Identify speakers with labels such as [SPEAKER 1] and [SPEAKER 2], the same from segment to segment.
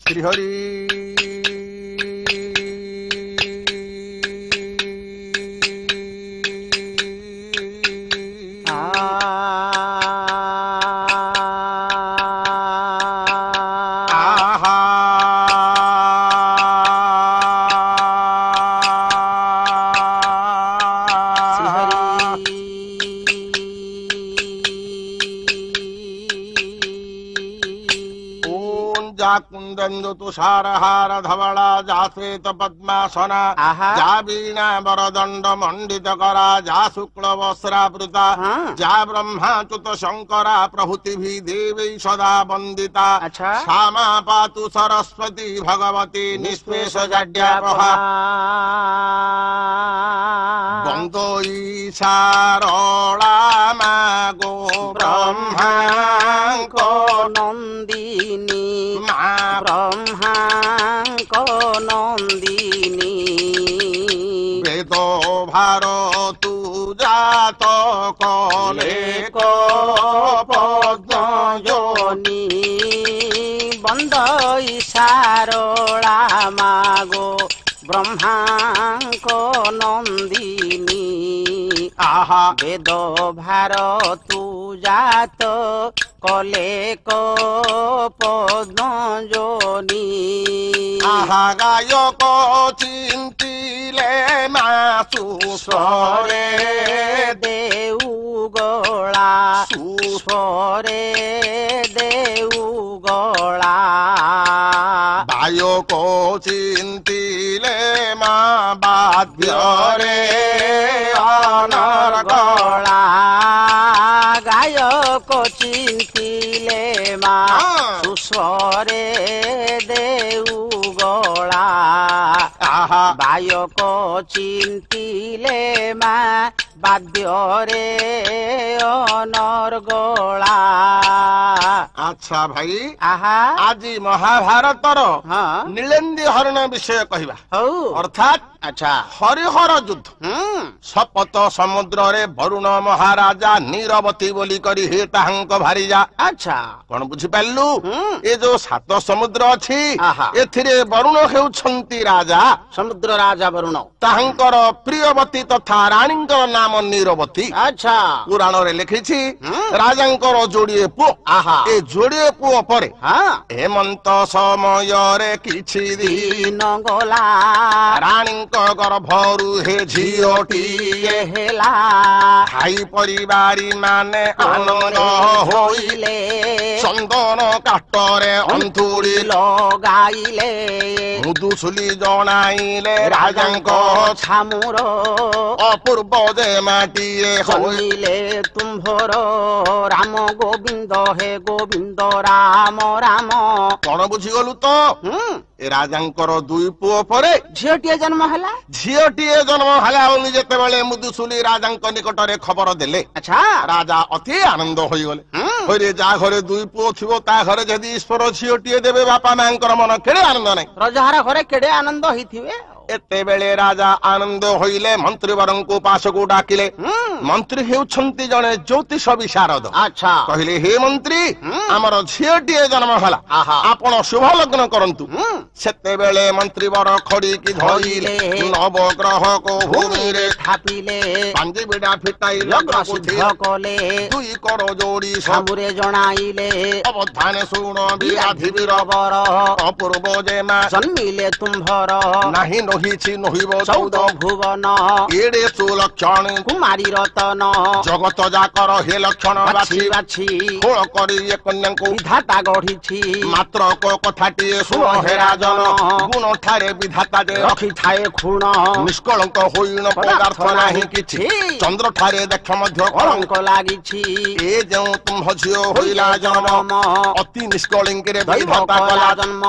[SPEAKER 1] श्रीहरि तुषारहार धवला जा श्वेत पद्मासना जा वीणा वरदंड मंडित करा जा शुक्ल वस्त्रावृता जा ब्रह्माच्युत शंकरा प्रभृति भी देवी सदा वंदिता श्यामा पातु सरस्वती भगवती निष्पेष जाड्यापहा वंदो ईशारला मागो ब्रह्मांको
[SPEAKER 2] नंदिनी ब्रह्मांक नंदिनी
[SPEAKER 1] वेद भारतु जात कले
[SPEAKER 2] पद्मयोनि बंद ईशारला मागो ब्रह्मांक नंदिनी
[SPEAKER 1] आहा
[SPEAKER 2] वेद भारतु जात कले पद्मयोनि
[SPEAKER 1] आहा गायक चिंतिले मासु स्वरे
[SPEAKER 2] देउगला सुस्वरे देउगला
[SPEAKER 1] गायक चिंतिले मा बाध्य रे
[SPEAKER 2] अनर्गला गायक चिंतिले मा सुस्वरे देउगला गायक चिंतिले मा बाध्य रे अनर्गला।
[SPEAKER 1] अच्छा भाई
[SPEAKER 2] आहा
[SPEAKER 1] आज महाभारतर नीलेंदी हरण विषय कहवा अर्थात
[SPEAKER 2] अच्छा
[SPEAKER 1] हरिहर युद्ध सपत समुद्र रे वरुण महाराजा नीरवती बोली करी हे ताहंक भारीजा
[SPEAKER 2] अच्छा
[SPEAKER 1] कौन बुझी पालु ए जो सात समुद्र अछि एथिरे वरुण हेउछंती राजा
[SPEAKER 2] समुद्र राजा वरुण
[SPEAKER 1] ताहंकर प्रियवती तथा रानींकर नाम नीरवती
[SPEAKER 2] अच्छा
[SPEAKER 1] पुराण रे लिखिछि राजांकर जोड़िए पुओ ए जोड़िए पुओ परे हेमंत समय रे किछि दिन
[SPEAKER 2] गला
[SPEAKER 1] रानी गर्भरु हे झियोटिए
[SPEAKER 2] हेला
[SPEAKER 1] खाई परिवारी माने आनंद होइले चंदन काटरे अंतुड़ी
[SPEAKER 2] लगाइले
[SPEAKER 1] मुदुसुली जनाइले राजांको
[SPEAKER 2] छामुर
[SPEAKER 1] अपूर्व जे माटिए
[SPEAKER 2] होइले तुम्भर राम गोविंद हे गोविंद राम राम
[SPEAKER 1] कौन बुझीगलु तो राजांकर दुई पुओ परे
[SPEAKER 2] झियोटिए जन्म हला
[SPEAKER 1] झियोटिए जन्म हला बोली जेते बेले मुदुसुली राजांक निकटरे खबर देले
[SPEAKER 2] अच्छा
[SPEAKER 1] राजा अति आनंद होई गले होरे जा घरे दुई पुओ थिबो ता घरे जदी ईश्वर झियोटिए देबे बापा मांकर मन केड़े आनंद नै
[SPEAKER 2] रजाहार घरे केड़े आनंद होइथिबे
[SPEAKER 1] एते बेले राजा आनंद होइले मंत्री वरंको पास को डाकिले मंत्री हेउछंती जने ज्योतिष विशारद
[SPEAKER 2] अच्छा
[SPEAKER 1] कहले हे मंत्री हमर झियोटिए जन्म हला आपण शुभ लग्न करंतु सेते बेले मंत्री वर खड़ी की धइले नव ग्रह को भूमि रे
[SPEAKER 2] थापिले
[SPEAKER 1] पांजी बिडा फिटाई लग्न सिद्ध
[SPEAKER 2] कले
[SPEAKER 1] दुई करो जोड़ी
[SPEAKER 2] सामुरे जणाइले
[SPEAKER 1] अवधान सुण विराधि वीरवर अपूर्व जेमा
[SPEAKER 2] जन्मिले तुम्भर
[SPEAKER 1] नाही नहिछि नहिबो
[SPEAKER 2] 14 भुवन
[SPEAKER 1] एडे सुलक्षण
[SPEAKER 2] कुमारी रतन
[SPEAKER 1] जगत जाकर हे लक्षण बाछि
[SPEAKER 2] बाछि
[SPEAKER 1] खोल करी ए कन्या को
[SPEAKER 2] विधाता गढिछि
[SPEAKER 1] मात्र को कथाटिए सुन हे राजन गुण ठारे विधाता जे रखि थाए खुण निष्कलंक होइन पदार्थ नाही किछि चंद्र ठारे देख मध्य कलंक
[SPEAKER 2] लागिछि
[SPEAKER 1] ए जो तुम झियो होइला जन्म अति निष्कलंक रे विधाता कला जन्म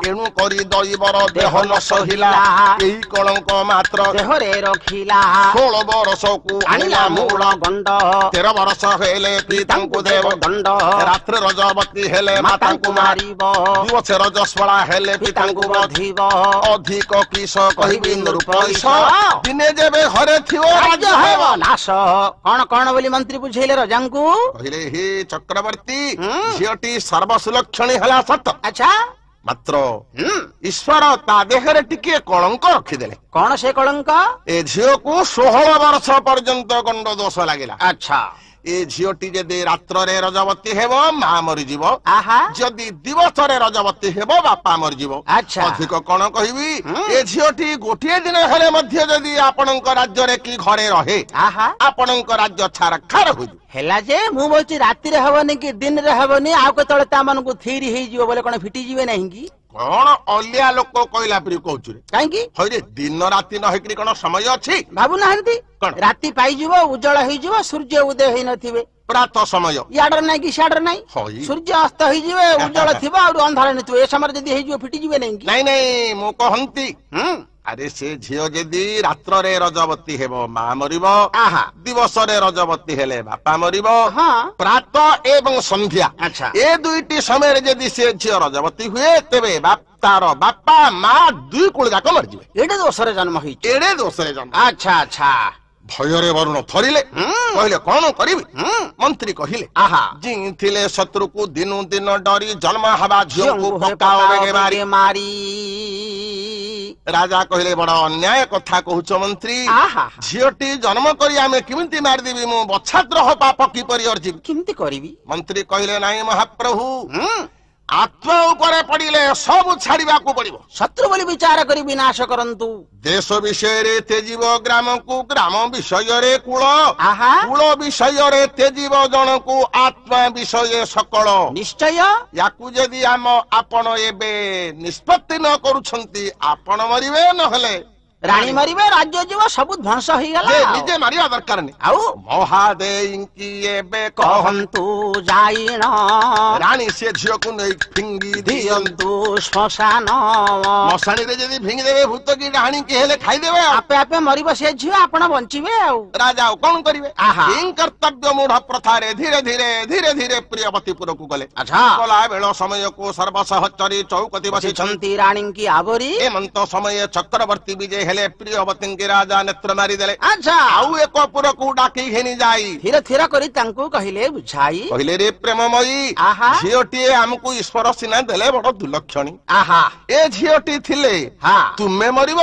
[SPEAKER 1] एनु करी दैवर देह न सहिला एही कलंक मात्र
[SPEAKER 2] देहरे रखिला 16
[SPEAKER 1] वर्ष को आनिला मूल
[SPEAKER 2] गंड
[SPEAKER 1] 13 वर्ष हेले पितांकु देव दंड रात्र रजवती हेले मातांकु मारिबो दिवस रजस्वला हेले पितांकु बधिब अधिक किस कहिबि निरुपैस दिने जेबे घरे थिओ राज्य हेबो
[SPEAKER 2] नाश कोन कोन बोली मंत्री बुझेले रजांकु
[SPEAKER 1] कहिले हे चक्रवर्ती झियोटी सर्वसुलक्षणी हला सत
[SPEAKER 2] अच्छा
[SPEAKER 1] ମାତ୍ର ଈଶ୍ୱର ତା ଦେହରେ ଟିକେ କଳଙ୍କ ରଖିଦେଲେ।
[SPEAKER 2] କଣ ସେ କଳଙ୍କ?
[SPEAKER 1] ଏ ଝିଅକୁ 16 ବର୍ଷ ପର୍ଯ୍ୟନ୍ତ ଗଣ୍ଡ ଦୋଷ ଲାଗିଲା।
[SPEAKER 2] ଆଚ୍ଛା।
[SPEAKER 1] ଏ ଝିଅଟି ଯଦି ରାତ୍ରରେ ରଜବତୀ ହେବ ମା ମରିଯିବ,
[SPEAKER 2] ଆହା।
[SPEAKER 1] ଯଦି ଦିବସରେ ରଜବତୀ ହେବ ବାପା ମରିଯିବ।
[SPEAKER 2] ଆଚ୍ଛା।
[SPEAKER 1] ଅଧିକ କଣ କହିବି, ଏ ଝିଅଟି ଗୋଟିଏ ଦିନ ହେଲେ ମଧ୍ୟ ଯଦି ଆପଣଙ୍କ ରାଜ୍ୟରେ କି ଘରେ ରହେ,
[SPEAKER 2] ଆହା।
[SPEAKER 1] ଆପଣଙ୍କ ରାଜ୍ୟ ଛାରଖାର ହୋଇଯିବ।
[SPEAKER 2] ହେଲା ଯେ ମୁଁ କହୁଛି ରାତିରେ ହବନି କି ଦିନରେ ହବନି, ଆଉ କେତେବେଳେ ତା ମାନଙ୍କୁ ଥିରି ହେଇଯିବ ବୋଲେ କଣ ଫିଟିଯିବେ ନାହିଁ କି?
[SPEAKER 1] କଣ ଅଲିଆ ଲୋକ କହିଲା ପରି କହୁଛୁ ରେ?
[SPEAKER 2] କାହିଁକି?
[SPEAKER 1] ହଇରେ ଦିନ ରାତି ନ ହେଇକିରି କଣ ସମୟ ଅଛି?
[SPEAKER 2] ଭାବୁନାହାନ୍ତି
[SPEAKER 1] କଣ?
[SPEAKER 2] ରାତି ପାଇଯିବ, ଉଜ୍ଜଳ ହେଇଯିବ, ସୂର୍ଯ୍ୟ ଉଦୟ ହେଇନଥିବେ,
[SPEAKER 1] ପ୍ରାତ ସମୟ
[SPEAKER 2] ଇଆଡର ନାଇଁ କି ସିଆଡର ନାଇଁ,
[SPEAKER 1] ହଇ।
[SPEAKER 2] ସୂର୍ଯ୍ୟ ଅସ୍ତ ହେଇଯିବେ, ଉଜ୍ଜଳ ଥିବ ଆଉ ଅନ୍ଧାର ନଥିବ, ଏ ସମୟରେ ଯଦି ହେଇଯିବ ଫିଟିଯିବେ ନାହିଁ କି?
[SPEAKER 1] ନାଇଁ ନାଇଁ ମୁଁ କହନ୍ତି, ଆରେ ସେ ଝିଅ ଯଦି ରାତ୍ରରେ ରଜବତୀ ହେବ ମା ମରିବ,
[SPEAKER 2] ଆହା।
[SPEAKER 1] ଦିବସରେ ରଜବତୀ ହେଲେ ବାପା ମରିବ।
[SPEAKER 2] ହଁ।
[SPEAKER 1] ପ୍ରାତ ଏବଂ ସନ୍ଧ୍ୟା
[SPEAKER 2] ଆଚ୍ଛା।
[SPEAKER 1] ଏ ଦୁଇଟି ସମୟରେ ଯଦି ସେ ଝିଅ ରଜବତୀ ହୁଏ, ତେବେ ତାର ବାପା ମା ଦୁଇ କୂଳ ଯାକ ମରିଯିବେ।
[SPEAKER 2] ଏଡେ ଦୋଷରେ ଜନ୍ମ ହେଇଛି।
[SPEAKER 1] ଏଡେ ଦୋଷରେ ଜନ୍ମ।
[SPEAKER 2] ଆଚ୍ଛା ଆଚ୍ଛା।
[SPEAKER 1] ଭୟରେ ବରୁଣ ଥରିଲେ, କହିଲେ କଣ କରିବି? ମନ୍ତ୍ରୀ କହିଲେ,
[SPEAKER 2] ଆହା।
[SPEAKER 1] ଜିଇଥିଲେ ଶତ୍ରୁକୁ ଦିନୁ ଦିନ ଡରି, ଜନ୍ମ ହେବା ଝିଅକୁ ପକାଅ ବେଗେ ମାରି।
[SPEAKER 2] ମାରି।
[SPEAKER 1] ରାଜା କହିଲେ ବଡ ଅନ୍ୟାୟ କଥା କହୁଛ ମନ୍ତ୍ରୀ।
[SPEAKER 2] ଆହା।
[SPEAKER 1] ଝିଅଟି ଜନ୍ମ କରି ଆମେ କେମିତି ମାରିଦେବି? ମୁଁ ବଛାଦ୍ରୋହ ପାପ କିପରି ଅର୍ଜିବି?
[SPEAKER 2] କେମିତି କରିବି?
[SPEAKER 1] ମନ୍ତ୍ରୀ କହିଲେ ନାଇଁ ମହାପ୍ରଭୁ, ଆତ୍ମା ଉପରେ ପଡିଲେ ସବୁ ଛାଡିବାକୁ ପଡିବ।
[SPEAKER 2] ଶତ୍ରୁ ବୋଲି ବିଚାର କରି ବିନାଶ କରନ୍ତୁ।
[SPEAKER 1] ଦେଶ ବିଷୟରେ ତେଜିବ ଗ୍ରାମକୁ, ଗ୍ରାମ ବିଷୟରେ କୁଳ,
[SPEAKER 2] ଆହା।
[SPEAKER 1] କୁଳ ବିଷୟରେ ତେଜିବ ଜଣକୁ, ଆତ୍ମା ବିଷୟ ସକଳ।
[SPEAKER 2] ନିଶ୍ଚୟ।
[SPEAKER 1] ୟାକୁ ଯଦି ଆପଣ ଏବେ ନିଷ୍ପତ୍ତି ନ କରୁଛନ୍ତି, ଆପଣ ମରିବେ, ନହେଲେ
[SPEAKER 2] ରାଣୀ ମରିବେ, ରାଜ୍ୟ ଯିବ, ସବୁ ଧ୍ୱଂସ ହେଇଗଲା।
[SPEAKER 1] ନିଜେ ମାରିବା ଦରକାର ନାହିଁ।
[SPEAKER 2] ଆଉ
[SPEAKER 1] ମହାଦେଇଙ୍କି ଏବେ
[SPEAKER 2] କହନ୍ତୁ ଯାଇଣ,
[SPEAKER 1] ରାଣୀ ସେ ଝିଅକୁ ନେଇ ଫିଙ୍ଗି ଦିଅନ୍ତୁ
[SPEAKER 2] ଶ୍ମଶାନ।
[SPEAKER 1] ମଶାଣୀରେ ଯଦି ଫିଙ୍ଗି ଦେବେ, ଭୂତ କି ଡାହାଣୀକି ହେଲେ ଖାଇଦେବେ।
[SPEAKER 2] ଆପେ ଆପେ ମରିବ ସେ ଝିଅ, ଆପଣ ବଞ୍ଚିବେ। ଆଉ
[SPEAKER 1] ରାଜା ଆଉ କଣ କରିବେ?
[SPEAKER 2] ଆହା।
[SPEAKER 1] କିଂ କର୍ତ୍ତବ୍ୟ ମୂଢ ପ୍ରଥାରେ ଧୀରେ ଧୀରେ ପ୍ରିୟବତୀପୁରକୁ ଗଲେ।
[SPEAKER 2] ଆଚ୍ଛା।
[SPEAKER 1] ଗଲା ବେଳ ସମୟକୁ ସର୍ବସହଚରୀ ଚୌକତି ବସିଛନ୍ତି
[SPEAKER 2] ରାଣୀଙ୍କି ଆବରି।
[SPEAKER 1] ଏମନ୍ତ ସମୟ ଚକ୍ରବର୍ତ୍ତୀ ବିଜେ ହେଲେ, ପ୍ରିୟବତୀଙ୍କି ରାଜା ନେତ୍ର ମାରିଦେଲେ।
[SPEAKER 2] ଆଚ୍ଛା।
[SPEAKER 1] ଆଉ ଏକ ପୁରକୁ ଡାକି ଘେନି ଯାଇ
[SPEAKER 2] ଧୀରେ ଧୀରେ କରି ତାଙ୍କୁ କହିଲେ ବୁଝାଇ,
[SPEAKER 1] କହିଲେ ରେ ପ୍ରେମମୟୀ,
[SPEAKER 2] ଆହା।
[SPEAKER 1] ଝିଅଟିଏ ଆମକୁ ଈଶ୍ୱର ସିନା ଦେଲେ, ବଡ ଦୁଲକ୍ଷଣୀ।
[SPEAKER 2] ଆହା।
[SPEAKER 1] ଏ ଝିଅଟି ଥିଲେ ତୁମେ ମରିବ,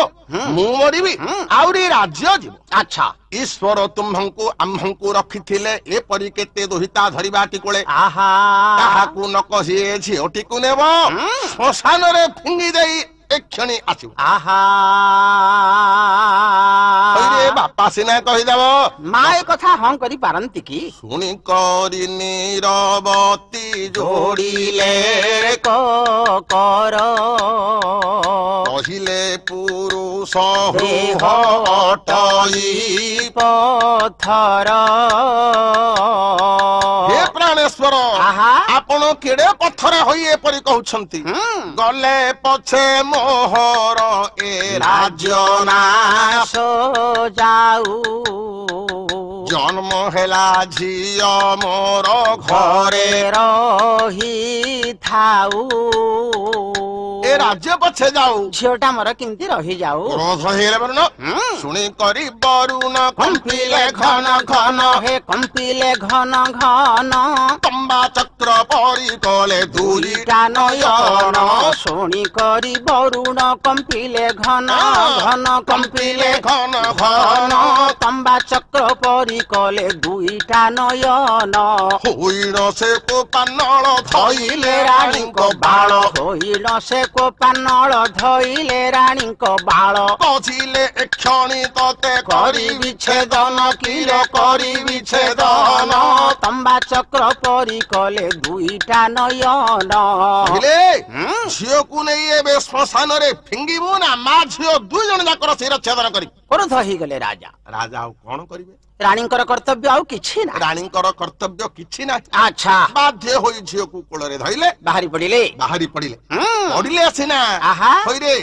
[SPEAKER 1] ମୁଁ ମରିବି, ଆହୁରି ରାଜ୍ୟ ଯିବ।
[SPEAKER 2] ଆଚ୍ଛା।
[SPEAKER 1] ଈଶ୍ୱର ତୁମ୍ଭଙ୍କୁ ଆମ୍ଭଙ୍କୁ ରଖିଥିଲେ, ଏପରି କେତେ ଦୁହିତା ଧରିବାଟି କୋଳେ।
[SPEAKER 2] ଆହା।
[SPEAKER 1] କାହାକୁ ନ କହି ଏ ଝିଅଟିକୁ ନେବ, ଶ୍ମଶାନରେ ଫିଙ୍ଗି ଦେଇ ଏକ୍ଷଣି ଆସିବ।
[SPEAKER 2] ଆହା।
[SPEAKER 1] ବାପା ସିନା କହିଦେବ,
[SPEAKER 2] ମା ଏ କଥା ହଁ କରି ପାରନ୍ତି କି?
[SPEAKER 1] ଶୁଣି କରି ନିରବତୀ ଯୋଡ଼ିଲେ
[SPEAKER 2] କର,
[SPEAKER 1] କହିଲେ ପୁରୁଷ ଦେହ ଅଟଇ
[SPEAKER 2] ପଥର।
[SPEAKER 1] ହେ ପ୍ରାଣେଶ୍ୱର, ଆପଣ କେଡେ ପଥର ହୋଇ ଏପରି କହୁଛନ୍ତି? ଗଲେ ପଛେ ମୋହର ଏ ରାଜ୍ୟ ନାଶ
[SPEAKER 2] ଯାଉ,
[SPEAKER 1] ଜନ୍ମ ହେଲା ଝିଅ ମୋର ଘରେ
[SPEAKER 2] ରହିଥାଉ।
[SPEAKER 1] ଏ ରାଜ୍ୟ ପଛେ ଯାଉ,
[SPEAKER 2] ଝିଅଟା ମୋର କେମିତି ରହିଯାଉ।
[SPEAKER 1] କ୍ରୋଧ ହେଇଗଲେ ବରୁଣ। ଶୁଣି କରି ବରୁଣ କମ୍ପିଲେ ଘନ ଘନ,
[SPEAKER 2] ହେ କମ୍ପିଲେ ଘନ ଘନ।
[SPEAKER 1] ତମ୍ବା ଚକ୍ର ପରି କଲେ ଦୁଇଟା
[SPEAKER 2] ନୟନ। ଶୁଣି କରି ବରୁଣ କମ୍ପିଲେ ଘନ ଘନ, କମ୍ପିଲେ ଘନ ଘନ। ତମ୍ବା ଚକ୍ର ପରି କଲେ ଦୁଇଟା ନୟନ।
[SPEAKER 1] ହୋଇଣ ସେ କୋପାନଳ ଧଇଲେ ରାଣୀଙ୍କ ବାଳ,
[SPEAKER 2] ହୋଇଣ ସେ କୋପାନଳ ଧଇଲେ ରାଣୀଙ୍କ ବାଳ।
[SPEAKER 1] କଚିଲେ ଏକ୍ଷଣି ତତେ କରିବି ଛେଦନ, କିର କରିବି ଛେଦନ।
[SPEAKER 2] ତମ୍ବା ଚକ୍ର ପରି କଲେ ଦୁଇଟା ନୟନ।
[SPEAKER 1] ଝିଅକୁ ନେଇ ଏବେ ଶ୍ମଶାନରେ ଫିଙ୍ଗିବୁ ନା ମା ଝିଅ ଦୁଇ ଜଣ ଯାକର ଶିର ଛେଦନ କରିବୁ?
[SPEAKER 2] କ୍ରୋଧ ହେଇଗଲେ ରାଜା।
[SPEAKER 1] ରାଜା ଆଉ କଣ କରିବେ?
[SPEAKER 2] ରାଣୀଙ୍କର କର୍ତ୍ତବ୍ୟ ଆଉ କିଛି ନାହିଁ।
[SPEAKER 1] ରାଣୀଙ୍କର କର୍ତ୍ତବ୍ୟ କିଛି ନାହିଁ।
[SPEAKER 2] ଆଚ୍ଛା।
[SPEAKER 1] ବାଧ୍ୟ ହୋଇ ଝିଅକୁ କୋଳରେ ଧଇଲେ,
[SPEAKER 2] ବାହାରି ପଡିଲେ।
[SPEAKER 1] ପଡିଲେ ସିନା। ହଇରେ,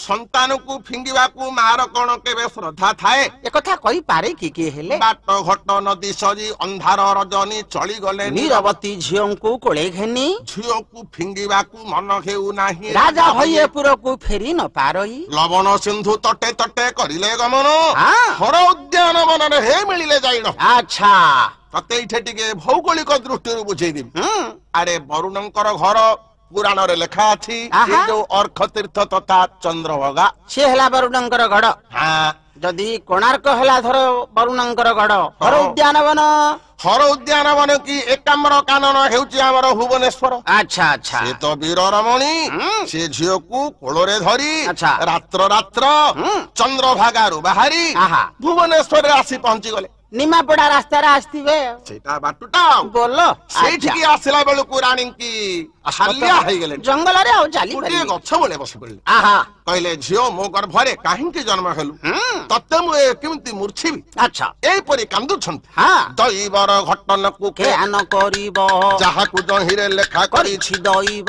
[SPEAKER 1] ସନ୍ତାନକୁ ଫିଙ୍ଗିବାକୁ ମାର କଣ କେବେ ଶ୍ରଦ୍ଧା ଥାଏ?
[SPEAKER 2] ଏକଥା କହିପାରେ କି କିଏ ହେଲେ?
[SPEAKER 1] ବାଟ ଘଟ ନଦୀ ସରି ଅନ୍ଧାର ରଜନୀ ଚଳିଗଲେ
[SPEAKER 2] ନିରବତୀ ଝିଅଙ୍କୁ କୋଳେ ଘେନି,
[SPEAKER 1] ଝିଅକୁ ଫିଙ୍ଗିବାକୁ ମନ ହେଉ ନାହିଁ।
[SPEAKER 2] ରାଜା ଭୟପୁରକୁ ଫେରି ନ ପାରଇ,
[SPEAKER 1] ଲବଣ ସିନ୍ଧୁ ତଟେ ତଟେ କରିଲେ ଗମନ। ହର ଉଦ୍ୟାନ ବନରେ ହେ ମିଳିଲେ ଯାଇଣ।
[SPEAKER 2] ଆଚ୍ଛା।
[SPEAKER 1] ତତେ ଏଇଠି ଟିକେ ଭୌଗୋଳିକ ଦୃଷ୍ଟିରୁ ବୁଝେଇଦେବି। ଆରେ ବରୁଣଙ୍କର ଘର ପୁରାଣରେ ଲେଖା ଅଛି ଏ ଯୋଉ ଅର୍କ ତୀର୍ଥ ତଥା ଚନ୍ଦ୍ରଭାଗା
[SPEAKER 2] ସେ ହେଲା ବରୁଣଙ୍କର ଗଡ। ଯଦି କୋଣାର୍କ ହେଲା ଧର ବରୁଣଙ୍କର ଗଡ, ହର ଉଦ୍ୟାନବନ
[SPEAKER 1] କି ଏକାମ୍ର କାନନ ହେଉଛି ଆମର ଭୁବନେଶ୍ୱର।
[SPEAKER 2] ଆଚ୍ଛା ଆଚ୍ଛା।
[SPEAKER 1] ସେ ତ ବୀର ରମଣୀ, ସେ ଝିଅକୁ କୋଳରେ ଧରି ରାତ୍ର ଚନ୍ଦ୍ରଭାଗାରୁ ବାହାରି ଭୁବନେଶ୍ୱରରେ ଆସି ପହଞ୍ଚିଗଲେ।
[SPEAKER 2] ନିମାପଡା ରାସ୍ତାରେ ଆସିଥିବେ,
[SPEAKER 1] ସେଇଟା ବାଟୁଟା
[SPEAKER 2] ବୋଲ।
[SPEAKER 1] ସେଇଠିକି ଆସିଲା ବେଳକୁ ରାଣୀ କି ହାଲିଆ ହେଇଗଲେ,
[SPEAKER 2] ଜଙ୍ଗଲରେ ଆଉ ଚାଲି
[SPEAKER 1] ଗୋଟିଏ ଗଛ ମୂଳେ ବସି ପଡିଲେ। କହିଲେ ଝିଅ ମୋ ଗର୍ଭରେ କାହିଁକି ଜନ୍ମ ହେଲୁ? ତତେ ମୁଁ କେମିତି ମୂର୍ଛିବି?
[SPEAKER 2] ଆଚ୍ଛା।
[SPEAKER 1] ଏଇପରି କାନ୍ଦୁଛନ୍ତି। ଦୈବର ଘଟନକୁ
[SPEAKER 2] ଜ୍ଞାନ କରିବ,
[SPEAKER 1] ଯାହାକୁ ଜହିରେ ଲେଖା
[SPEAKER 2] କରିଛି ଦୈବ।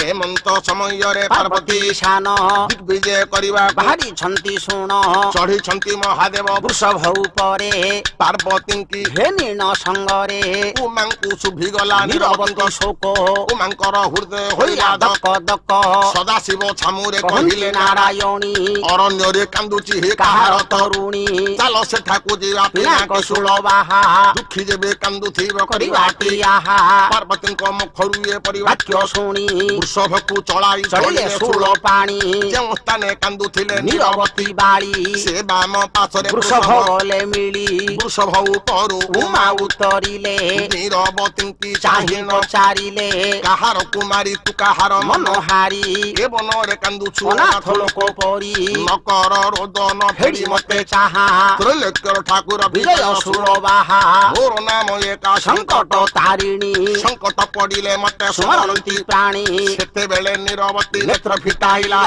[SPEAKER 1] ଏମନ୍ତ ସମୟରେ ପାର୍ବତୀ
[SPEAKER 2] ଶାନ
[SPEAKER 1] ଦିଗ୍ବିଜୟ କରିବା
[SPEAKER 2] ବାହାରିଛନ୍ତି ଶୁଣ,
[SPEAKER 1] ଚଢିଛନ୍ତି ମହାଦେବ
[SPEAKER 2] ବୃଷଭ ଉପରେ
[SPEAKER 1] ପାର୍ବତୀଙ୍କି
[SPEAKER 2] ହେ ନୀଳ ସଙ୍ଗରେ।
[SPEAKER 1] ଉମାଙ୍କୁ ଶୁଭିଗଲା ନିରବତୀ
[SPEAKER 2] ଶୋକ,
[SPEAKER 1] ଉମାଙ୍କର ହୃଦୟ ହୋଇଲା
[SPEAKER 2] ଦକ ଦକ।
[SPEAKER 1] ସଦାଶିବ ଛାମୁରେ କହିଲେ
[SPEAKER 2] ନାରାୟଣୀ,
[SPEAKER 1] ଅରଣ୍ୟରେ କାନ୍ଦୁଛି ହେ
[SPEAKER 2] କାହାର ତରୁଣୀ।
[SPEAKER 1] ଚାଲ ସେଠାକୁ ଯିବା
[SPEAKER 2] ପିଲାଙ୍କ ଶୂଳ ବାହା,
[SPEAKER 1] ଦୁଃଖୀ ଯେବେ କାନ୍ଦୁଥିବ
[SPEAKER 2] କରିବାଟି ଆହା।
[SPEAKER 1] ପାର୍ବତୀଙ୍କ ମୁଖରୁ ଏପରି ବାକ୍ୟ
[SPEAKER 2] ଶୁଣି
[SPEAKER 1] ବୃଷଭକୁ ଚଳାଇ
[SPEAKER 2] ଚଳିଲେ ଶୂଳ ପାଣି।
[SPEAKER 1] ଯେଉଁ ସ୍ଥାନେ କାନ୍ଦୁଥିଲେ
[SPEAKER 2] ନିରବତୀ ବାଳି,
[SPEAKER 1] ସେ ବାମ ପାଶରେ
[SPEAKER 2] ବୃଷଭ ଗଲେ ମିଳି।
[SPEAKER 1] ବୃଷଭ ଉପରୁ
[SPEAKER 2] ଉମା ଉତରିଲେ,
[SPEAKER 1] ନିରବତୀଙ୍କି
[SPEAKER 2] ଚାହିଁ ନଚାରିଲେ।
[SPEAKER 1] କାହାର କୁମାରୀ ତୁ କାହାର
[SPEAKER 2] ମନହାରି,
[SPEAKER 1] ଏ ବନରେ କାନ୍ଦୁଛୁ
[SPEAKER 2] ଅନାଥ ଲୋକ ପରି।
[SPEAKER 1] ନକର ରୋଦନ ଫେରି ମତେ
[SPEAKER 2] ଚାହା,
[SPEAKER 1] ତ୍ରୈଲୋକ୍ୟର ଠାକୁର
[SPEAKER 2] ବିଜୟ ଶୂଳ ବାହା।
[SPEAKER 1] ମୋର ନାମ ଏକା
[SPEAKER 2] ସଙ୍କଟ ତାରିଣୀ,
[SPEAKER 1] ସଙ୍କଟ ପଡିଲେ ମତେ
[SPEAKER 2] ସ୍ମରନ୍ତି ପ୍ରାଣୀ।
[SPEAKER 1] ସେତେବେଳେ ନିରବତୀ ନେତ୍ର ଫିଟାଇଲା,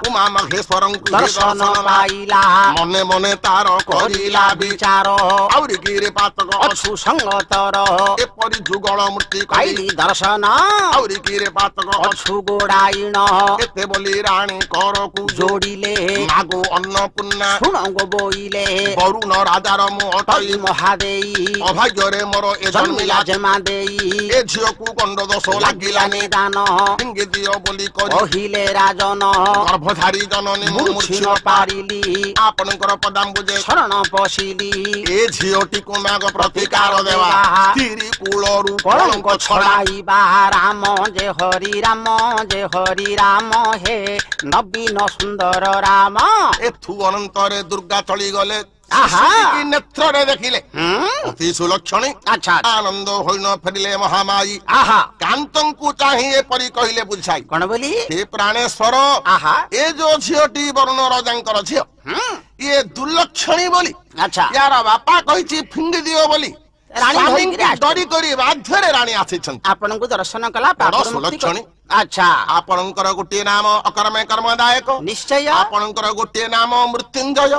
[SPEAKER 1] ଉମା ମହେଶ୍ୱରଙ୍କୁ
[SPEAKER 2] ଦର୍ଶନ ପାଇଲା।
[SPEAKER 1] ମନେ ମନେ ତାର କରିଲା
[SPEAKER 2] ବିଚାର,
[SPEAKER 1] ଆହୁରି ଗିରି ପାତକ
[SPEAKER 2] ଅଛୁ ସଙ୍ଗତର।
[SPEAKER 1] ଏପରି ଯୁଗଳ ମୂର୍ତ୍ତି
[SPEAKER 2] ପାଇଲି ଦର୍ଶନ,
[SPEAKER 1] ଆହୁରି ଗିରି ପାତକ
[SPEAKER 2] ଅଛୁ ଗୋଡାଇଣ।
[SPEAKER 1] ଏତେ ବୋଲି ରାଣୀ କରକୁ
[SPEAKER 2] ଯୋଡ଼ିଲେ,
[SPEAKER 1] ମାଗୁ ଅନ୍ନପୂର୍ଣ୍ଣା
[SPEAKER 2] ଶୁଣ ଗୋ ବୋଇଲେ।
[SPEAKER 1] ବରୁଣ ରାଜାର ମୁଁ ଅଟଇ
[SPEAKER 2] ମହାଦେଇ,
[SPEAKER 1] ଅଭାଗ୍ୟରେ ମୋର ଏ
[SPEAKER 2] ଜନ୍ମିଲା ଜମା ଦେଇ।
[SPEAKER 1] ଏ ଝିଅକୁ ଗଣ୍ଡ ଦୋଷ ଲାଗିଲାନି,
[SPEAKER 2] ଦାନ
[SPEAKER 1] ଫିଙ୍ଗି ଦିଅ ବୋଲି
[SPEAKER 2] କହିଲେ ରାଜନ।
[SPEAKER 1] ଗର୍ଭଧାରୀ ଜନନୀ ମୁଁ
[SPEAKER 2] ମୂର୍ଚ୍ଛିନ ପାରିଲି,
[SPEAKER 1] ଆପଣଙ୍କର ପଦାମ୍ବୁଜେ
[SPEAKER 2] ଶରଣ ପଶିଲି।
[SPEAKER 1] ଏ ଝିଅଟିକୁ ମାଗ ପ୍ରତିକାର ଦେବା, ତିରି କୂଳରୁ
[SPEAKER 2] କଳଙ୍କ ଛଡାଇବା। ରାମ ଯେ ହରି ରାମ, ଯେ ହରି ରାମ ହେ ନବୀନ ସୁନ୍ଦର ରାମ।
[SPEAKER 1] ଏଥୁ ଅନନ୍ତରେ ଦୁର୍ଗା ଚଳିଗଲେ,
[SPEAKER 2] ଆହା।
[SPEAKER 1] ନେତ୍ରରେ ଦେଖିଲେ ଅତି ସୁଲକ୍ଷଣୀ।
[SPEAKER 2] ଆଚ୍ଛା।
[SPEAKER 1] ଆନନ୍ଦ ହୋଇନ ଫେରିଲେ ମହାମାୟୀ।
[SPEAKER 2] ଆହା।
[SPEAKER 1] କାନ୍ତଙ୍କୁ ଚାହିଁ ଏପରି କହିଲେ ବୁଝାଇ,
[SPEAKER 2] କଣ ବୋଲି?
[SPEAKER 1] ହେ ପ୍ରାଣେଶ୍ୱର,
[SPEAKER 2] ଆହା।
[SPEAKER 1] ଏ ଯୋଉ ଝିଅଟି ବରୁଣ ରାଜାଙ୍କର ଝିଅ, ଇଏ ଦୁର୍ଲକ୍ଷଣୀ ବୋଲି
[SPEAKER 2] ଆଚ୍ଛା।
[SPEAKER 1] ୟାର ବାପା କହିଛି ଫିଙ୍ଗି ଦିଅ ବୋଲି।
[SPEAKER 2] ରାଣୀ
[SPEAKER 1] ଡରି କରି ବାଧ୍ୟରେ ରାଣୀ ଆସିଛନ୍ତି।
[SPEAKER 2] ଆପଣଙ୍କୁ ଦର୍ଶନ କଲା,
[SPEAKER 1] ସୁଲକ୍ଷଣୀ।
[SPEAKER 2] ଆଚ୍ଛା।
[SPEAKER 1] ଆପଣଙ୍କର ଗୋଟିଏ ନାମ ଅକର୍ମେ କର୍ମଦାୟକ,
[SPEAKER 2] ନିଶ୍ଚୟ।
[SPEAKER 1] ଆପଣଙ୍କର ଗୋଟିଏ ନାମ ମୃତ୍ୟୁଞ୍ଜୟ,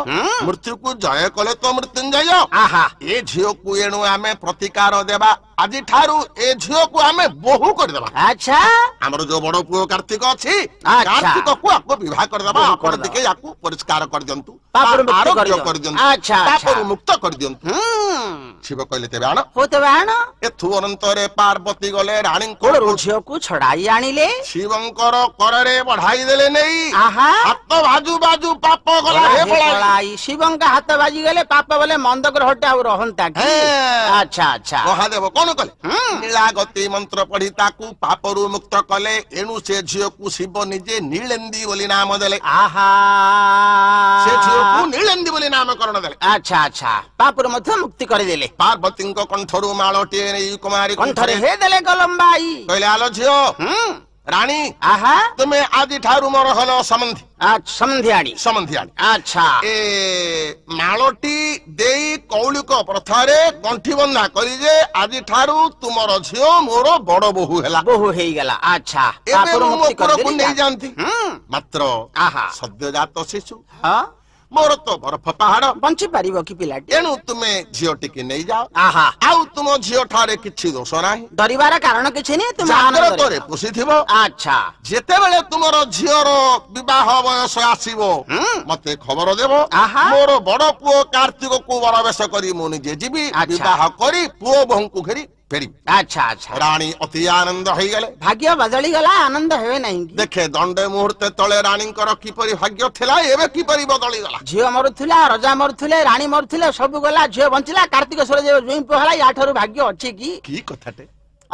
[SPEAKER 1] ମୃତ୍ୟୁକୁ ଜୟ କଲେ ତ ମୃତ୍ୟୁଞ୍ଜୟ।
[SPEAKER 2] ଆହା।
[SPEAKER 1] ଏ ଝିଅକୁ ଏଣୁ ଆମେ ପ୍ରତିକାର ଦେବା, ଆଜିଠାରୁ ଏ ଝିଅକୁ ଆମେ ବୋହୂ କରିଦେବା।
[SPEAKER 2] ଆଚ୍ଛା।
[SPEAKER 1] ଆମର ଯୋଉ ବଡ ପୁଅ କାର୍ତ୍ତିକ ଅଛି,
[SPEAKER 2] ଆଚ୍ଛା।
[SPEAKER 1] କାର୍ତ୍ତିକକୁ ଆକୁ ବିବାହ କରିଦେବା। ଆପଣ ଟିକେ ୟାକୁ ପରିଷ୍କାର କରିଦିଅନ୍ତୁ, ଆରୋଗ୍ୟ କରିଦିଅନ୍ତୁ, ପାପରୁ ମୁକ୍ତ କରିଦିଅନ୍ତୁ। ଶିବ କହିଲେ ତେବେ ଆଣ।
[SPEAKER 2] ତେବେ ଆଣ।
[SPEAKER 1] ଏଥୁ ଅନନ୍ତରେ ପାର୍ବତୀ ଗଲେ ରାଣୀଙ୍କ
[SPEAKER 2] ଝିଅକୁ ଛଡାଇ ଆଣିଲେ,
[SPEAKER 1] ଶିବଙ୍କର କରରେ ବଢାଇ ଦେଲେ ନେଇ।
[SPEAKER 2] ଆହା।
[SPEAKER 1] ହାତ ବାଜୁ ବାଜୁ ପାପ ଗଲା ହେ ପଳାଇ।
[SPEAKER 2] ଶିବଙ୍କ ହାତ ବାଜି ଗଲେ ପାପ ବୋଲେ ମନ୍ଦ ଗ୍ରହଟେ ଆଉ ରହନ୍ତା କି? ଆଚ୍ଛା ଆଚ୍ଛା।
[SPEAKER 1] ମହାଦେବ କଣ କଲେ? ନୀଳାଗତି ମନ୍ତ୍ର ପଢି ତାକୁ ପାପରୁ ମୁକ୍ତ କଲେ। ଏଣୁ ସେ ଝିଅକୁ ଶିବ ନିଜେ ନୀଳେନ୍ଦୀ ବୋଲି ନାମ ଦେଲେ।
[SPEAKER 2] ଆହା।
[SPEAKER 1] ସେ ଝିଅକୁ ନୀଳେନ୍ଦୀ ବୋଲି ନାମକରଣ ଦେଲେ।
[SPEAKER 2] ଆଚ୍ଛା ଆଚ୍ଛା। ପାପରୁ ମଧ୍ୟ ମୁକ୍ତି କରିଦେଲେ।
[SPEAKER 1] ପାର୍ବତୀଙ୍କ କଣ୍ଠରୁ ମାଳଟିଏ ନେଇ କୁମାରୀ
[SPEAKER 2] କଣ୍ଠରେ ହେ ଦେଲେ ଗଲମ୍ବାଇ।
[SPEAKER 1] କହିଲେ ଆଲୋ ଝିଅ ରାଣୀ,
[SPEAKER 2] ଆହା।
[SPEAKER 1] ତୁମେ ଆଜିଠାରୁ ମୋର ହଲ ସମନ୍ଧି।
[SPEAKER 2] ସମନ୍ଧିଆଣୀ।
[SPEAKER 1] ସମନ୍ଧିଆଣୀ।
[SPEAKER 2] ଆଚ୍ଛା।
[SPEAKER 1] ଏ ମାଳଟି ଦେଇ କୌଳିକ ପ୍ରଥାରେ ଗଣ୍ଠି ବନ୍ଧା କରି ଯେ ଆଜିଠାରୁ ତୁମର ଝିଅ ମୋର ବଡ ବୋହୂ ହେଲା।
[SPEAKER 2] ବୋହୂ ହେଇଗଲା। ଆଚ୍ଛା।
[SPEAKER 1] ଏବେ ମୁଁ ମୋ ପୁରକୁ ନେଇଯାଆନ୍ତି, ମାତ୍ର
[SPEAKER 2] ଆହା।
[SPEAKER 1] ସଦ୍ୟଜାତ ଶିଶୁ, ମୋର ତ ବରଫ ପାହାଡ,
[SPEAKER 2] ବଞ୍ଚି ପାରିବ କି ପିଲାଟି?
[SPEAKER 1] ଏଣୁ ତୁମେ ଝିଅଟିକି ନେଇଯାଅ।
[SPEAKER 2] ଆହା।
[SPEAKER 1] ଆଉ ତୁମ ଝିଅ ଠାରେ କିଛି ଦୋଷ ନାହିଁ,
[SPEAKER 2] ଡରିବାର କାରଣ କିଛି ନାହିଁ, ତୁମେ
[SPEAKER 1] ଜାଗ୍ରତରେ ପୋଷିଥିବ।
[SPEAKER 2] ଆଚ୍ଛା।
[SPEAKER 1] ଯେତେବେଳେ ତୁମର ଝିଅର ବିବାହ ବୟସ ଆସିବ ମତେ ଖବର ଦେବ। ମୋର ବଡ ପୁଅ କାର୍ତ୍ତିକକୁ ବରବେଶ କରି ମୁଁ ନିଜେ ଯିବି, ବିବାହ କରି ପୁଅ ବୋହୂଙ୍କୁ ଘେରି ଫେରିବି।
[SPEAKER 2] ଆଚ୍ଛା ଆଚ୍ଛା।
[SPEAKER 1] ରାଣୀ ଅତି ଆନନ୍ଦ ହେଇଗଲେ।
[SPEAKER 2] ଭାଗ୍ୟ ବଦଳି ଗଲା, ଆନନ୍ଦ ହେବେ ନାହିଁ?
[SPEAKER 1] ଦେଖେ ଦଣ୍ଡେ ମୁହୂର୍ତ୍ତେ ତଳେ ରାଣୀଙ୍କର କିପରି ଭାଗ୍ୟ ଥିଲା, ଏବେ କିପରି ବଦଳି ଗଲା।
[SPEAKER 2] ଝିଅ ମରୁଥିଲା, ରଜା ମରୁଥିଲେ, ରାଣୀ ମରୁଥିଲେ, ସବୁ ଗଲା, ଝିଅ ବଞ୍ଚିଲା। କାର୍ତ୍ତିକେଶ୍ୱର ଜୁଇଁ ପୁଅ ହେଲା, ୟାଠାରୁ ଭାଗ୍ୟ ଅଛି କି?
[SPEAKER 1] କି କଥାଟେ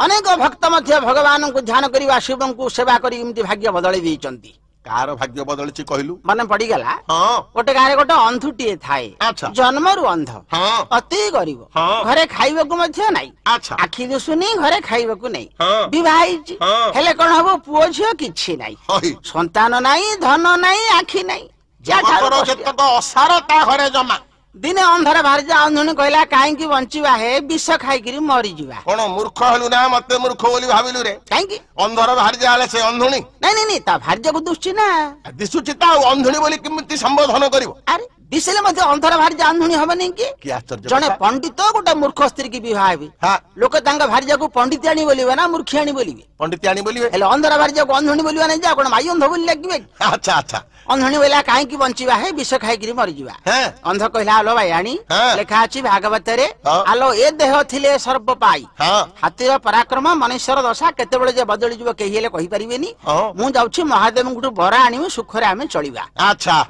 [SPEAKER 2] अनेक भक्त मध्य भगवान को ध्यान करिवा शिवं को सेवा करी इमती भाग्य बदली देइचंती
[SPEAKER 1] कार भाग्य बदलची कहलु
[SPEAKER 2] मन पड़ी गला
[SPEAKER 1] हां
[SPEAKER 2] गोटे गारे गोटे अंधुटिए थाए
[SPEAKER 1] अच्छा
[SPEAKER 2] जन्मरु अंध
[SPEAKER 1] हां
[SPEAKER 2] अति गरीब
[SPEAKER 1] हाँ।
[SPEAKER 2] घरे खाइबा को मध्य नाही
[SPEAKER 1] अच्छा
[SPEAKER 2] आखि दिसुनी घरे खाइबा को नाही
[SPEAKER 1] हाँ।
[SPEAKER 2] विवाहित
[SPEAKER 1] हाँ।
[SPEAKER 2] हेले कोन हबो पुओ झियो किछि नाही
[SPEAKER 1] हई
[SPEAKER 2] संतान नाही धन नाही आखि नाही
[SPEAKER 1] जगतर जतक असार ता घरे जमा
[SPEAKER 2] दिने अंधार बाहर जा अंधुनी कहला काहे की बंचिबा हे विष खाई करी मरी जीवा
[SPEAKER 1] कोन मूर्ख हलु ना मते मूर्ख बोली भाबिलु रे
[SPEAKER 2] काहे की
[SPEAKER 1] अंधर बाहर जाले से अंधुनी
[SPEAKER 2] नहीं नहीं ता भार्य को दुष्टि ना
[SPEAKER 1] दिसुची ता अंधुनी बोली किमिति संबोधन करिवो
[SPEAKER 2] अरे दिसले मते अंधार बाहर जा अंधुनी हबनी की
[SPEAKER 1] की आश्चर्य
[SPEAKER 2] जने पंडित गोटे मूर्ख स्त्री की विवाह हेबी
[SPEAKER 1] हां
[SPEAKER 2] लोक तांगा भार्य को पंडिताणी बोलिबे ना मूर्खियाणी बोलिबे
[SPEAKER 1] पंडिताणी बोलिबे
[SPEAKER 2] हेले अंधार भार्य को अंधुनी बोलिबा नहीं जा कोन माई अंध बोली लागबे
[SPEAKER 1] अच्छा अच्छा
[SPEAKER 2] अंधुनी बोला काहे की बंचिबा हे विष खाई करी मरी जीवा
[SPEAKER 1] हैं
[SPEAKER 2] अंध कहला आलो भाईयाणी
[SPEAKER 1] हाँ।
[SPEAKER 2] लेखा अछि भागवत रे
[SPEAKER 1] हाँ।
[SPEAKER 2] आलो ए देह थिले सर्प पाई
[SPEAKER 1] हां
[SPEAKER 2] हाथीर पराक्रम मनुष्यर दशा केतेबेले जे बदली जीव केही हेले कहि परिबेनी
[SPEAKER 1] हां
[SPEAKER 2] मु जाउछि महादेव गुटु बरा आनिमु सुखरे आमे चलिबा
[SPEAKER 1] अच्छा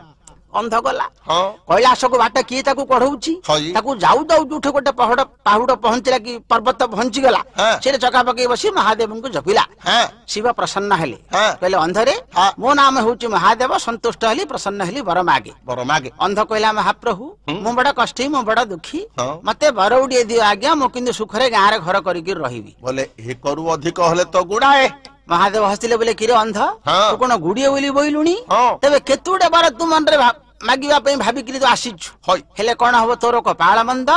[SPEAKER 2] अंध गला
[SPEAKER 1] हां
[SPEAKER 2] कैलाश को बाट किए ताकू पढ़ौछि
[SPEAKER 1] हई।
[SPEAKER 2] ताकू जाऊ जाऊ उठ गोटे पहाड़ पहुंचला कि पर्वत पहुंची गला
[SPEAKER 1] हाँ।
[SPEAKER 2] से चका पकई बसी महादेव को जपिला
[SPEAKER 1] हैं
[SPEAKER 2] शिव प्रसन्न हेले
[SPEAKER 1] हाँ।
[SPEAKER 2] कहले अंधरे
[SPEAKER 1] हाँ।
[SPEAKER 2] मो नाम होउछि महादेव संतुष्ट हेली प्रसन्न हेली वर मागे
[SPEAKER 1] बर मागे
[SPEAKER 2] अंध कहला महाप्रभु मु बड़ा कष्टी मु बड़ा दुखी
[SPEAKER 1] हाँ।
[SPEAKER 2] मते वर उडिए दियो आज्ञा मु किंतु सुखरे गाँ रे घर करिकि रहिबी
[SPEAKER 1] बोले हे करू अधिक हले तो गुडाए
[SPEAKER 2] महादेव हसिले बोले किरे अंध
[SPEAKER 1] हाँ।
[SPEAKER 2] तू कोन गुडिए बोली बोइलुनी
[SPEAKER 1] हाँ।
[SPEAKER 2] तेबे केतुडे बार तू मन रे मागिबा पई भाबिकि तो आसीछु
[SPEAKER 1] हई।
[SPEAKER 2] हेले कोन हबो तोर कपाळ मंद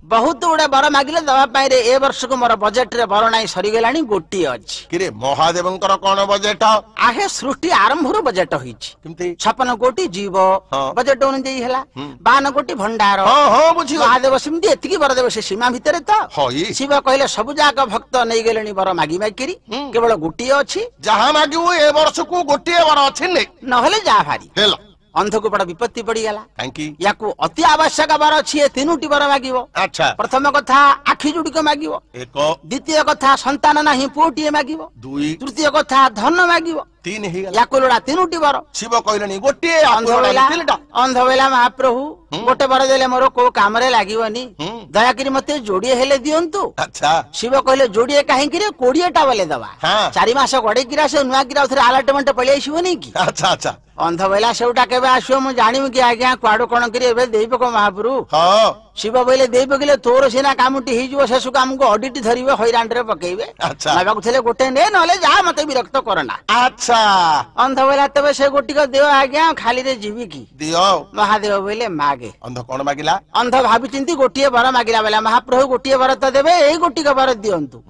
[SPEAKER 2] बहुत उडे बर मागिले दवा पई रे ए वर्ष को मोर बजेट रे बर नाही सरी गेलानी गोटी अछि
[SPEAKER 1] किरे महादेवंकर कोन बजेट
[SPEAKER 2] आहे सृष्टि आरंभ रु बजेट होईछि
[SPEAKER 1] किमती
[SPEAKER 2] 56 कोटी जीव
[SPEAKER 1] हाँ।
[SPEAKER 2] बजेट अनुଯାयी हेला 52 कोटी भंडार
[SPEAKER 1] हां हां बुझी
[SPEAKER 2] महादेव सिमती एतिकी बर देबे से सीमा भितरे त
[SPEAKER 1] हई
[SPEAKER 2] शिव कहले सब जाक भक्त नै गेलेनी बर मागी मागिरी केवल गोटी अछि
[SPEAKER 1] जहां मागिबो ए वर्ष को गोटिए बर अछि नै
[SPEAKER 2] नहले जा भारी
[SPEAKER 1] हेला
[SPEAKER 2] अंध को बड़ा विपत्ति पड़ी गला
[SPEAKER 1] कांकी
[SPEAKER 2] याकू अति आवश्यक बर अछि तीनोटी बर मागिबो
[SPEAKER 1] अच्छा
[SPEAKER 2] प्रथम कथा आखि जुड़ी को मागिबो
[SPEAKER 1] एक
[SPEAKER 2] द्वितीय कथा संतान नाही पुओटीए मागिबो
[SPEAKER 1] दुई
[SPEAKER 2] तृतीय कथा धन मागिबो
[SPEAKER 1] तीन ही गला
[SPEAKER 2] याकू लोड़ा तीनोटी बर
[SPEAKER 1] शिव कहलेनी गोटिए
[SPEAKER 2] अंध बेला महाप्रभु गोटे बर देले मोर को काम रे लागिवनी दया करी मते जोड़िए हेले दियंतु
[SPEAKER 1] अच्छा
[SPEAKER 2] शिव कहले जोड़िए काहे कि रे 20टा बोले दवा
[SPEAKER 1] हाँ।
[SPEAKER 2] 4 मास गडे किरा से नुआ किरा उथरे आलटमेंट पळि आइसिबो की
[SPEAKER 1] अच्छा अच्छा
[SPEAKER 2] अंध बेला सेउटा केबे आसियो मु जानिमु कि आज्ञा क्वाडो कोन करी एबे देइबो को महाप्रभु
[SPEAKER 1] हां
[SPEAKER 2] शिव बोले देइबो गेले तोर सिना कामुटी हि जिवो सेसु काम को ऑडिट धरिबे होइरांड रे पकेइबे
[SPEAKER 1] अच्छा
[SPEAKER 2] बाबा को थले गोटे ने नले जा मते विरक्त करना
[SPEAKER 1] अच्छा
[SPEAKER 2] अंध बेला तबे से गोटी को देव आज्ञा खाली रे जीवी की
[SPEAKER 1] दियो
[SPEAKER 2] महादेव बोले मागे
[SPEAKER 1] अंध कोन मागिला
[SPEAKER 2] अंध भाबी चिंती गोटिए बर मागिला बेला महाप्रभु गोटिए बर त देबे एई गोटी को बर दियंतु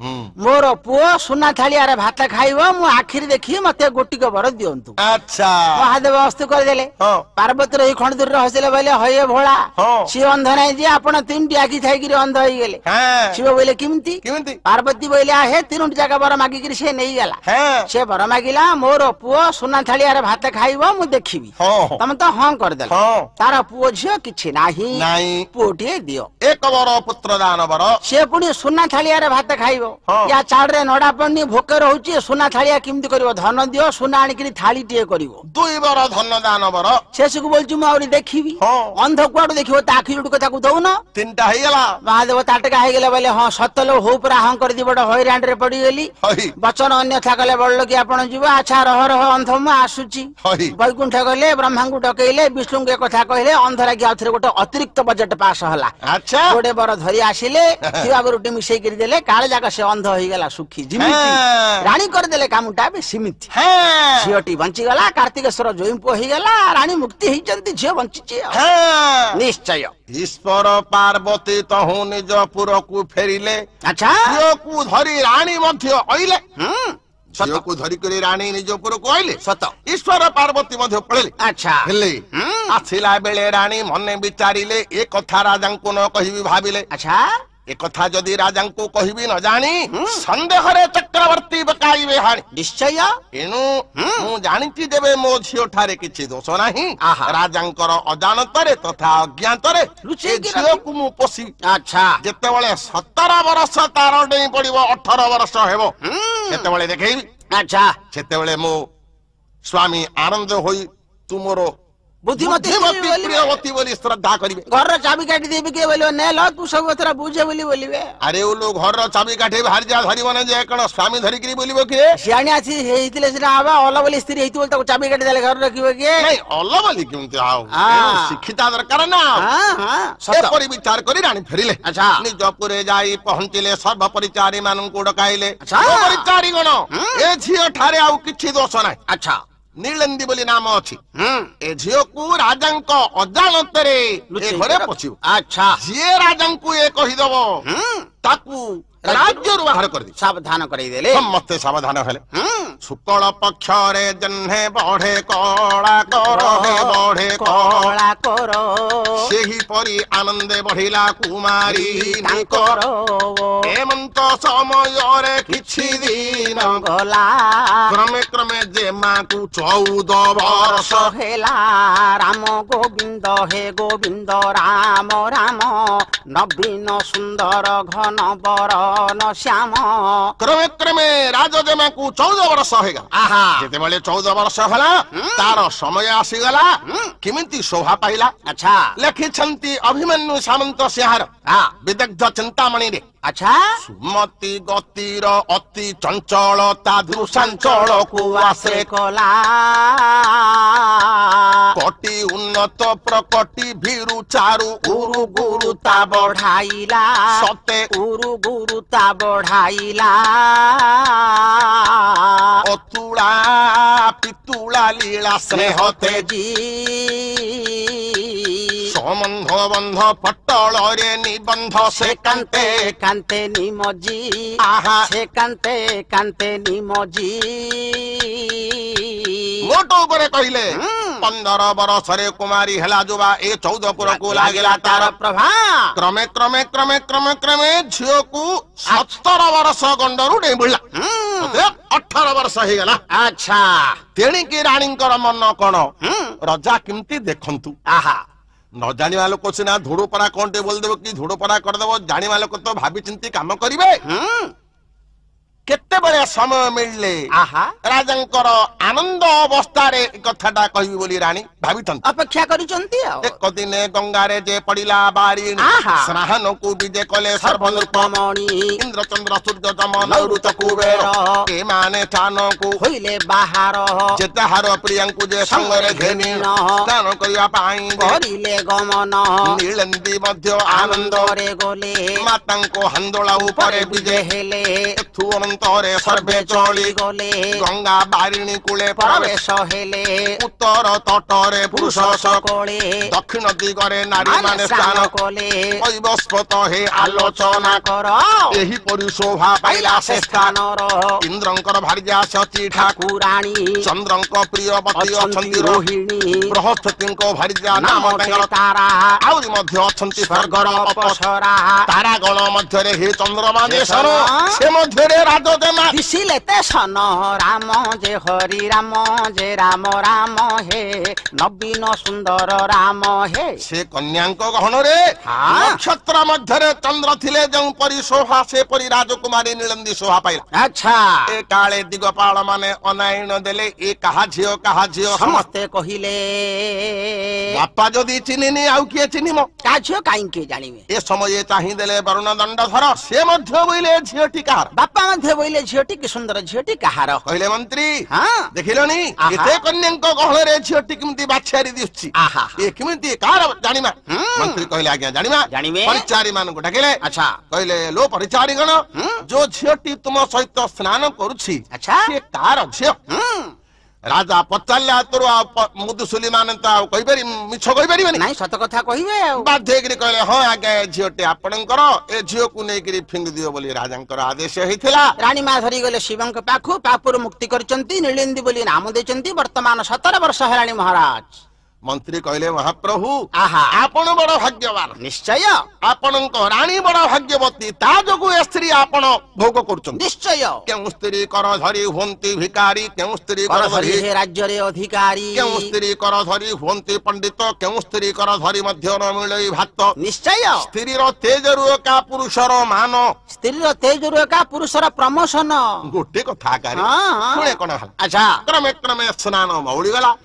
[SPEAKER 2] मोर पुओ सुना थालिया रे भात खाइबो मु आखिर देखि मते गोटी को बर दियंतु
[SPEAKER 1] अच्छा
[SPEAKER 2] महादेव अस्तु कर देले
[SPEAKER 1] हां
[SPEAKER 2] पार्वती रे खंड दूर हसिले बोले हये भोला
[SPEAKER 1] हाँ।
[SPEAKER 2] सी अंध नाही जे आपण तीनटी आखि थाई कि अंध होई गेले
[SPEAKER 1] हां
[SPEAKER 2] शिव बोले किमती
[SPEAKER 1] किमती
[SPEAKER 2] पार्वती बोले हे तीनटी जगह बर मागी कि से नहीं गला
[SPEAKER 1] हां
[SPEAKER 2] से बर मागिला मोर पुओ सुना थालिया रे भात खाइबो मु देखिबी
[SPEAKER 1] हां
[SPEAKER 2] तम तो हां कर देला
[SPEAKER 1] हां
[SPEAKER 2] तार पुओ झियो किछि नाही
[SPEAKER 1] नाही
[SPEAKER 2] पुओटिए दियो
[SPEAKER 1] एक बर पुत्र दान बर
[SPEAKER 2] से पुणी सुना थालिया रे भात खाइबो
[SPEAKER 1] हाँ।
[SPEAKER 2] या चाड़ रे नडा पन्नी भोके रहउची सुना थालिया किमती करिवो धन दियो सुना आनी कि थाली टिए करिवो
[SPEAKER 1] दुई बर धन दान बर
[SPEAKER 2] शेषକୁ बोलछु मु आउरी देखिबी
[SPEAKER 1] हाँ।
[SPEAKER 2] अंध कुआडू देखिबो ता आखि जुडू कथा को दउन
[SPEAKER 1] तीनटा हे गला
[SPEAKER 2] महादेव ताटका हे गेले बोले हां सतलो हो पुरा हां कर दी बड होइरांड रे पड़ी गेली
[SPEAKER 1] हई
[SPEAKER 2] वचन अन्यथा कले बडलो कि आपण जीव अच्छा रह रह अंध मु आसुची
[SPEAKER 1] हई
[SPEAKER 2] वैकुंठ गले ब्रह्मा को डकैले विष्णु के कथा कहले अंधरा कि आथरे गोटे अतिरिक्त बजेट पास हला
[SPEAKER 1] अच्छा
[SPEAKER 2] गोटे बर धरी आसिले थिवा रुटी मिसई कर देले काळे जागा से अंध होई गेला सुखी जिमिति
[SPEAKER 1] हाँ।
[SPEAKER 2] रानी कर देले कामुटा बे सीमित
[SPEAKER 1] हां
[SPEAKER 2] झियोटी बंची गला कार्तिकेश्वर जोइंपो ही गला रानी मुक्ति ही चंती झियो बंची छी
[SPEAKER 1] हां
[SPEAKER 2] निश्चय
[SPEAKER 1] ईश्वर पार्वती तहु निज पुर को फेरिले
[SPEAKER 2] अच्छा
[SPEAKER 1] झियो को धरी रानी मध्य आइले
[SPEAKER 2] सत
[SPEAKER 1] झियो को धरी करी रानी निज पुर को आइले
[SPEAKER 2] सत
[SPEAKER 1] ईश्वर पार्वती मध्य पळेले
[SPEAKER 2] अच्छा
[SPEAKER 1] हेले आसिला बेले रानी मने विचारिले ए कथा राजा को न कहिबी भाबिले
[SPEAKER 2] अच्छा
[SPEAKER 1] ए कथा जदि राजा को कहिबी न जानी संदेह रे चक्रवर्ती बकाइबे हानी
[SPEAKER 2] निश्चय
[SPEAKER 1] एनु मु जानिति देबे मो झियो ठारे किछि दोष नाही
[SPEAKER 2] आहा।
[SPEAKER 1] राजांकर अजानतरे तथा अज्ञातरे
[SPEAKER 2] लुचि
[SPEAKER 1] ए
[SPEAKER 2] की
[SPEAKER 1] झियो को मु पोसी
[SPEAKER 2] अच्छा
[SPEAKER 1] जेतेबेले 17 वर्ष तार डेई पड़िबो 18 वर्ष हेबो सेतेबेले देखैबी
[SPEAKER 2] अच्छा
[SPEAKER 1] सेतेबेले मो स्वामी आनंद होई तुमरो
[SPEAKER 2] बुद्धिमती
[SPEAKER 1] प्रियवती बोली श्रद्धा करिवे
[SPEAKER 2] घर चाबी काटी देबे के बोलिबे ने ल तू सब तोरा बुझे बोली बोलिबे
[SPEAKER 1] अरे ओ लोग घर चाबी काटे बाहर जा धरिबो ने जे कोन स्वामी धरि करी बोलिबो के
[SPEAKER 2] सियाणी आसी हेइतिले सिना आबा अला बोली स्त्री हेइति बोल त चाबी काटी देले घर रखिबे के
[SPEAKER 1] नहीं अला बोली केमते आओ शिक्षिता दरकार ना
[SPEAKER 2] हां हां
[SPEAKER 1] सब पर विचार करी रानी फेरिले
[SPEAKER 2] अच्छा
[SPEAKER 1] निजपुरे जाई पहुंचिले सर्व परिचारी मानन को डकाइले
[SPEAKER 2] अच्छा
[SPEAKER 1] परिचारी गण ए झियो ठारे आउ किछि दोष नाही
[SPEAKER 2] अच्छा
[SPEAKER 1] नीलंदी बोली नाम अछि ए झियो को राजांक अजानतरे ए घरे पछियो
[SPEAKER 2] अच्छा
[SPEAKER 1] जे राजांक ए कहि दबो ताकू राज्य रु बाहर कर दी
[SPEAKER 2] सावधान करई देले
[SPEAKER 1] समस्त सावधान हेले शुक्ल पक्ष रे जन्हे बढ़े कला कर बढ़े
[SPEAKER 2] कला कर
[SPEAKER 1] सेही परी आनंदे बढ़िला कुमारी नाकर हेमंत समय रे किछि दिन
[SPEAKER 2] गला
[SPEAKER 1] क्रमे क्रमे जे मां को 14 वर्ष
[SPEAKER 2] हेला राम गोविंद हे गोविंद राम राम नवीन सुंदर घन बर न श्याम
[SPEAKER 1] क्रमे क्रमे राजदेमा को 14 वर्ष होगा जेते बेले 14 वर्ष होला तार समय आसी गला किमिति शोभा पाइला
[SPEAKER 2] अच्छा
[SPEAKER 1] लिखिछंती अभिमन्यु सामंत सिंहार विदग्ध चिंतामणि रे
[SPEAKER 2] अच्छा
[SPEAKER 1] सुमति गतिर अति चंचलता दुसंचल को आश्रय
[SPEAKER 2] कला
[SPEAKER 1] कटी उन्नत प्रकटी भीरु चारु
[SPEAKER 2] उरु गुरुता बढ़ाइला
[SPEAKER 1] सते
[SPEAKER 2] उरु गुरुता बढ़ाइला
[SPEAKER 1] अतुला पितुला लीला स्नेह तेजी संबंध बंध पटल रे निबंध से कांते
[SPEAKER 2] कांते निमजी से कांते कांते निमजी
[SPEAKER 1] मोटो करे कहिले 15 वर्ष रे कुमारी हेला जुबा ए 14 पुर को लागिला तार
[SPEAKER 2] प्रभा
[SPEAKER 1] क्रमे क्रमे क्रमे क्रमे क्रमे झियो को 17 वर्ष गंडरू डे बुला 18 वर्ष हे गला
[SPEAKER 2] अच्छा
[SPEAKER 1] तेणी की रानी मन कोन रजा किमती देखंतु
[SPEAKER 2] आहा
[SPEAKER 1] न जानिवा लोक सिना धुड़ोपड़ा कौन टे बोल देबो कि धुड़ोपड़ा कर देबो जानिवा लोक तो भाबी चिंती काम करिवे केते बळे समय मिलले
[SPEAKER 2] आहा
[SPEAKER 1] राजंकर आनंद अवस्था रे कथाटा कहिबी बोली रानी भाबितंत
[SPEAKER 2] अपेक्षा करिचंती
[SPEAKER 1] एक दिने गंगा रे जे पडिला बारी स्नान को विजय कले सर्वनृपमणि इंद्र चंद्र सूर्य जमन ऋत कुबेर के माने चान को होइले बाहर जेताहार प्रियंकु जे संग रे घेनी स्नान करिया पाई करिले गमन नीलंदी मध्य आनंद रे गोले मातांको हंदोला ऊपर विजय हेले तोरे सर्वे चली गले गंगा बारिणी कूले प्रवेश हेले उत्तर तटरे पुरुष सकले दक्षिण दिगरे नारी माने स्नान कले वैवस्पत हे आलोचना कर एही परि शोभा पाइला से स्थानर इंद्रंकर भार्या सती ठाकुराणी चंद्रंक प्रियवती अछंती रोहिणी बृहस्पतिंको भार्या नाम तांकर तारा आउरी मध्य अछंती स्वर्गर अपसरा तारा गण मध्य रे हे चंद्रमा देशर से मध्य रे राजदेमा सन
[SPEAKER 2] राम जे हरि राम जे राम राम हे नवीन सुंदर राम हे
[SPEAKER 1] से कन्यांक गहन रे नक्षत्र मध्य रे चंद्र थिले जं परि शोभा से परि राजकुमारी नीलंदी शोभा पाइला
[SPEAKER 2] अच्छा ए
[SPEAKER 1] काले दिगपाल माने अनायन देले ए कहा झियो
[SPEAKER 2] समस्ते कहिले
[SPEAKER 1] बापा जदी चिनिनी आउ किए चिनिमो
[SPEAKER 2] का झियो काई के जानिबे
[SPEAKER 1] ए समय चाहि देले वरुण दंड धर से मध्य बोइले झियोटी कार
[SPEAKER 2] बापा मध्य बोइले झियोटी कि सुंदर झियोटी कहार
[SPEAKER 1] कहले मंत्री हां देखिलोनी एते कन्यांक गहन रे झियोटी किमती बाछारी दिउछि आहा ए किमती कार जानिमा मंत्री कहले आज्ञा जानिमे परिचारी मान को डाकिले अच्छा कहले लो परिचारी गण जो झियोटी तुम सहित स्नान करूछि अच्छा से कार झियो राजा पचाला तोर मुदुसुली मान कहि पारि मिछ कहि पारिबे
[SPEAKER 2] नहीं सत कथा कहिबे
[SPEAKER 1] बाध्य करी कहले हां आगे झियोटे आपणकर ए झियो को नै करी फिंग दियो बोली राजांकर आदेश हेथिला
[SPEAKER 2] रानी मा धरी गले शिवंक पाखु पापुर मुक्ति करचंती नीलिंदी बोली नाम देचंती वर्तमान 17 वर्ष हेलाणी महाराज
[SPEAKER 1] मंत्री कहले महाप्रभु आपण बड़ भाग्यवान
[SPEAKER 2] निश्चय
[SPEAKER 1] आपण रानी बड़ भाग्यवती ता जोगु स्त्री आपण भोग करछन
[SPEAKER 2] निश्चय
[SPEAKER 1] केउ स्त्री कर धरी होंती भिखारी केउ स्त्री कर धरी
[SPEAKER 2] राज्य रे अधिकारी
[SPEAKER 1] केउ स्त्री कर धरी होंती पंडित केउ स्त्री कर धरी मध्य न मिलई भात
[SPEAKER 2] निश्चय
[SPEAKER 1] स्त्री रो तेज रो का पुरुषर मान
[SPEAKER 2] स्त्री रो तेज रो का पुरुषर प्रमोशन
[SPEAKER 1] गोटे कथा कारी सुने कोन अच्छा क्रमे क्रमे स्नान मौली गला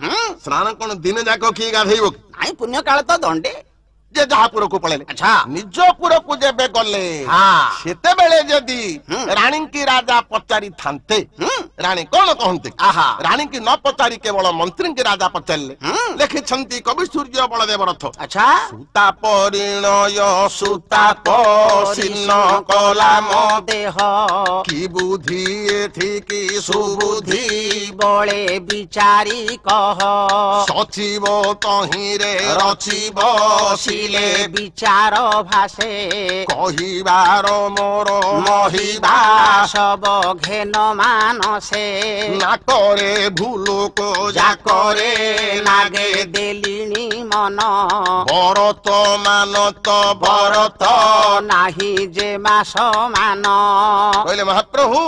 [SPEAKER 1] स्नान कोन दिन जाक ତାଙ୍କୁ କିଏ ଗାଧେଇବ?
[SPEAKER 2] ନାଇଁ ପୁଣ୍ୟ କାଳ ତ ଦଣ୍ଡେ
[SPEAKER 1] ଯେ ଯାହା ପୁରକୁ ପଳେଇଲେ।
[SPEAKER 2] ଆଚ୍ଛା
[SPEAKER 1] ନିଜ ପୁରକୁ ଯେବେ ଗଲେ ସେତେବେଳେ ଯଦି ରାଣୀଙ୍କି ରାଜା ପଚାରିଥାନ୍ତେ ରାଣୀ କଣ କହନ୍ତି? ରାଣୀକି ନ ପଚାରି କେବଳ ମନ୍ତ୍ରୀଙ୍କି ରାଜା ପଚାରିଲେ। ଲେଖିଛନ୍ତି କବି ସୂର୍ଯ୍ୟ ବଳଦେବ ରଥ।
[SPEAKER 2] ଆଚ୍ଛା
[SPEAKER 1] ସୁତା ପରିଣୟ ସୁତାପ ସିନ କଲା ମୋ
[SPEAKER 2] ଦେହ
[SPEAKER 1] କି ବୁଦ୍ଧି ଏଠିକି ସୁବୁଦ୍ଧି
[SPEAKER 2] ବଳେ ବିଚାରି କହ
[SPEAKER 1] ସଚିବ ତହିଁରେ ରଚିବ
[SPEAKER 2] ଶିଲେ ବିଚାର ଭାଷେ
[SPEAKER 1] କହିବାର ମୋର ମହିବା
[SPEAKER 2] ସବ ଘେନ ମାନସେ
[SPEAKER 1] ନାକରେ ଭୁଲୋକ ଯାକରେ
[SPEAKER 2] ନାଗେ ଦେଲିଣି ମନ
[SPEAKER 1] ଭରତ ମାନତ ଭରତ
[SPEAKER 2] ନାହିଁ ଯେ ମାସ ମାନ।
[SPEAKER 1] କହିଲେ ମହାପ୍ରଭୁ